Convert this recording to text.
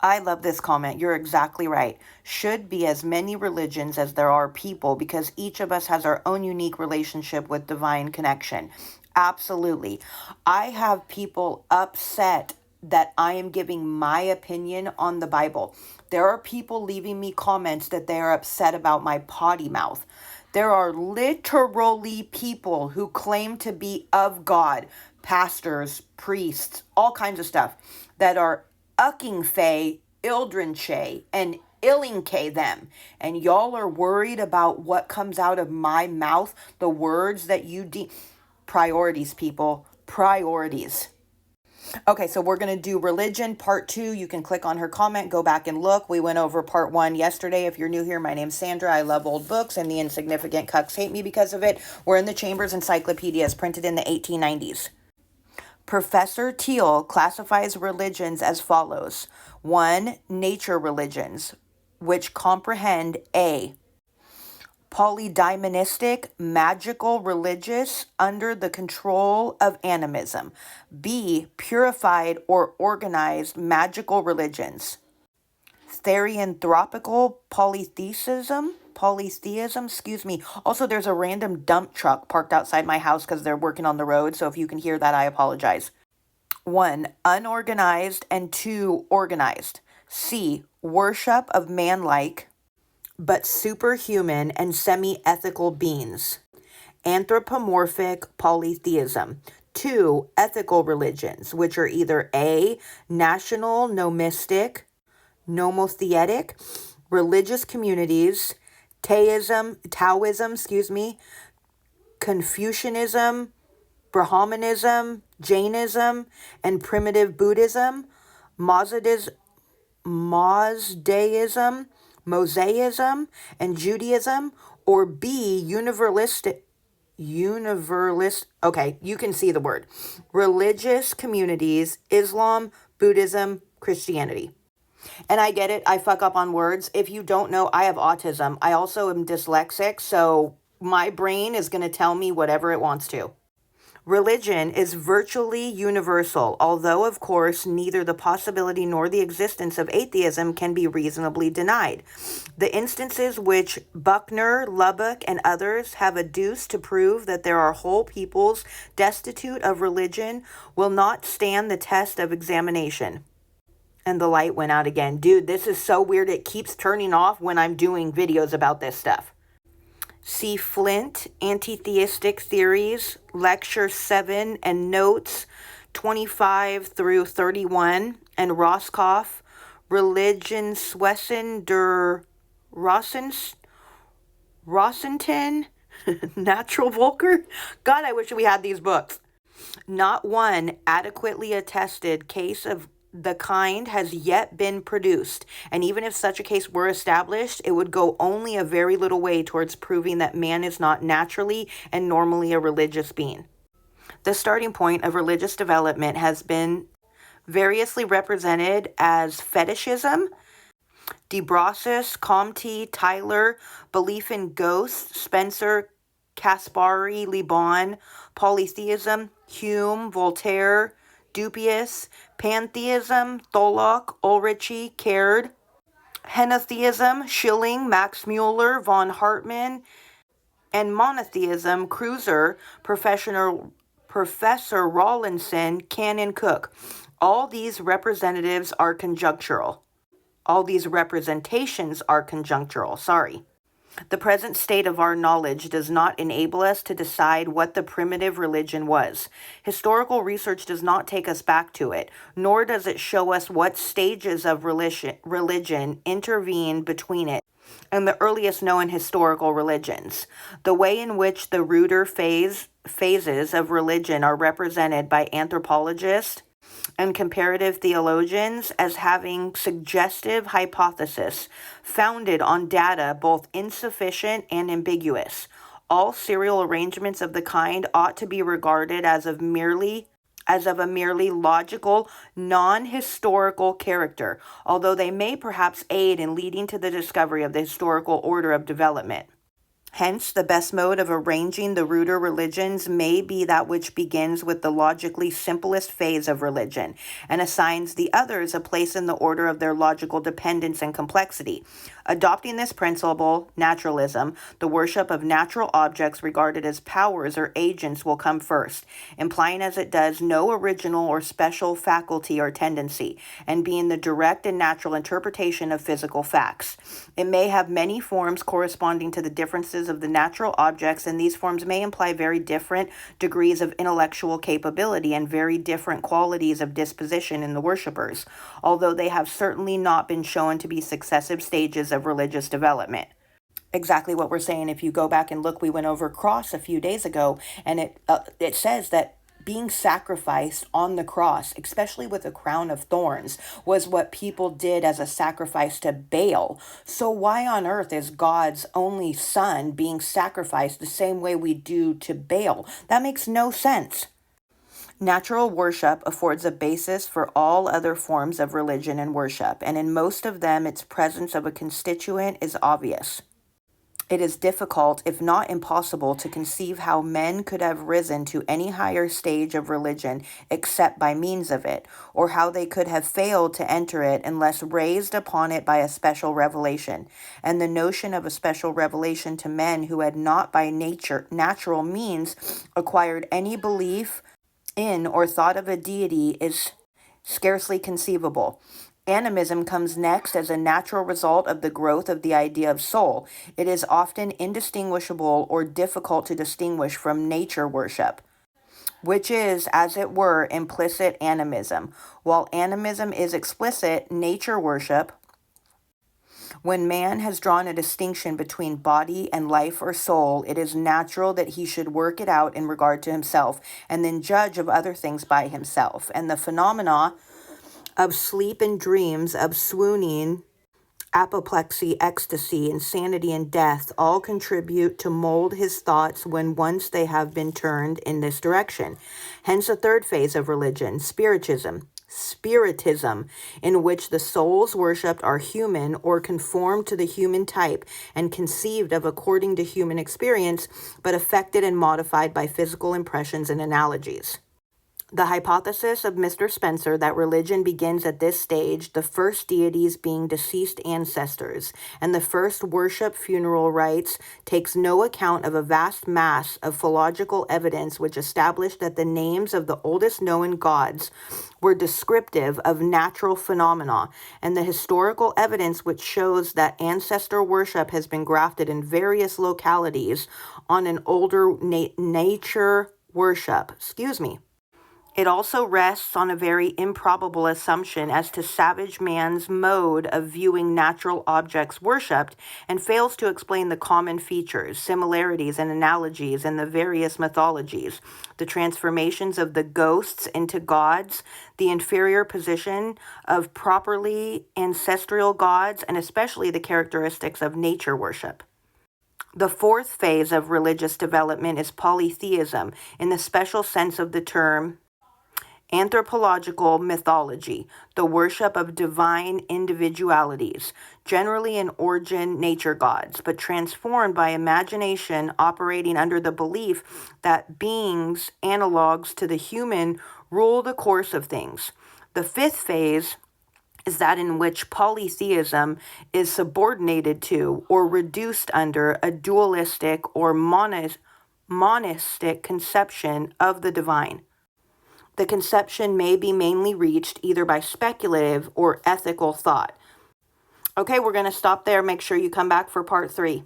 I love this comment. You're exactly right. Should be as many religions as there are people because each of us has our own unique relationship with divine connection. Absolutely. I have people upset that I am giving my opinion on the Bible. There are people leaving me comments that they are upset about my potty mouth. There are literally people who claim to be of God, pastors, priests, all kinds of stuff, that are ucking Faye, Ildren Che, and illing K them. And y'all are worried about what comes out of my mouth, the words that you priorities, people. Priorities. Okay, so we're going to do religion part 2. You can click on her comment, go back and look. We went over part 1 yesterday. If you're new here, my name's Sandra. I love old books, and the insignificant cucks hate me because of it. We're in the Chambers Encyclopedias, printed in the 1890s. Professor Teal classifies religions as follows. 1. Nature religions, which comprehend A. Polydaimonistic, magical, religious, under the control of animism. B. Purified or organized magical religions. Therianthropical polytheism. Also, there's a random dump truck parked outside my house because they're working on the road, so if you can hear that, I apologize. 1. Unorganized, and 2. Organized. C. Worship of man-like but superhuman and semi-ethical beings. Anthropomorphic polytheism. 2. Ethical religions, which are either A. National nomistic, nomothetic, religious communities, Taoism, Confucianism, Brahmanism, Jainism, and primitive Buddhism, Mazdaism, Mosaism, and Judaism, or B, universalist, okay, you can see the word, religious communities, Islam, Buddhism, Christianity. And I get it, I fuck up on words. If you don't know, I have autism. I also am dyslexic, so my brain is going to tell me whatever it wants to. Religion is virtually universal, although, of course, neither the possibility nor the existence of atheism can be reasonably denied. The instances which Buckner, Lubbock, and others have adduced to prove that there are whole peoples destitute of religion will not stand the test of examination. And the light went out again. Dude, this is so weird. It keeps turning off when I'm doing videos about this stuff. See Flint, Anti-Theistic Theories, Lecture 7 and Notes 25 through 31, and Roscoff, Religionsweisen der Rossenten, Natural Volker. God, I wish we had these books. Not one adequately attested case of the kind has yet been produced, and even if such a case were established, it would go only a very little way towards proving that man is not naturally and normally a religious being. The starting point of religious development has been variously represented as fetishism, DeBrosses, Comte, Tyler, belief in ghosts, Spencer, Caspari, Liban, polytheism, Hume, Voltaire, Dubious, pantheism, Tholuck, Ulrichi, Caird, henotheism, Schilling, Max Mueller, von Hartmann, and monotheism, Cruiser, Professor Rawlinson, Cannon, Cook. All these representatives are conjunctural. All these representations are conjunctural, The present state of our knowledge does not enable us to decide what the primitive religion was. Historical research does not take us back to it, nor does it show us what stages of religion intervened between it and the earliest known historical religions. The way in which the ruder phases of religion are represented by anthropologists and comparative theologians as having suggestive hypothesis founded on data both insufficient and ambiguous. All serial arrangements of the kind ought to be regarded as of a merely logical, non-historical character, although they may perhaps aid in leading to the discovery of the historical order of development. Hence, the best mode of arranging the ruder religions may be that which begins with the logically simplest phase of religion and assigns the others a place in the order of their logical dependence and complexity. Adopting this principle, naturalism, the worship of natural objects regarded as powers or agents will come first, implying as it does no original or special faculty or tendency, and being the direct and natural interpretation of physical facts. It may have many forms corresponding to the differences of the natural objects, and these forms may imply very different degrees of intellectual capability and very different qualities of disposition in the worshippers, although they have certainly not been shown to be successive stages of religious development. Exactly what we're saying. If you go back and look, we went over cross a few days ago, and it says that being sacrificed on the cross, especially with a crown of thorns, was what people did as a sacrifice to Baal. So why on earth is God's only son being sacrificed the same way we do to Baal? That makes no sense. Natural worship affords a basis for all other forms of religion and worship, and in most of them, its presence of a constituent is obvious. It is difficult, if not impossible, to conceive how men could have risen to any higher stage of religion except by means of it, or how they could have failed to enter it unless raised upon it by a special revelation. And the notion of a special revelation to men who had not by natural means acquired any belief in or thought of a deity is scarcely conceivable. Animism comes next as a natural result of the growth of the idea of soul. It is often indistinguishable or difficult to distinguish from nature worship, which is, as it were, implicit animism. While animism is explicit nature worship, when man has drawn a distinction between body and life or soul, it is natural that he should work it out in regard to himself and then judge of other things by himself. And the phenomena of sleep and dreams, of swooning, apoplexy, ecstasy, insanity, and death all contribute to mold his thoughts when once they have been turned in this direction. Hence a third phase of religion, spiritism, in which the souls worshipped are human or conform to the human type and conceived of according to human experience, but affected and modified by physical impressions and analogies. The hypothesis of Mr. Spencer that religion begins at this stage, the first deities being deceased ancestors, and the first worship funeral rites, takes no account of a vast mass of philological evidence which established that the names of the oldest known gods were descriptive of natural phenomena, and the historical evidence which shows that ancestor worship has been grafted in various localities on an older nature worship. It also rests on a very improbable assumption as to savage man's mode of viewing natural objects worshipped, and fails to explain the common features, similarities, and analogies in the various mythologies, the transformations of the ghosts into gods, the inferior position of properly ancestral gods, and especially the characteristics of nature worship. The fourth phase of religious development is polytheism, in the special sense of the term anthropological mythology, the worship of divine individualities, generally in origin nature gods, but transformed by imagination operating under the belief that beings analogues to the human rule the course of things. The fifth phase is that in which polytheism is subordinated to or reduced under a dualistic or monistic conception of the divine. The conception may be mainly reached either by speculative or ethical thought. Okay, we're going to stop there. Make sure you come back for part 3.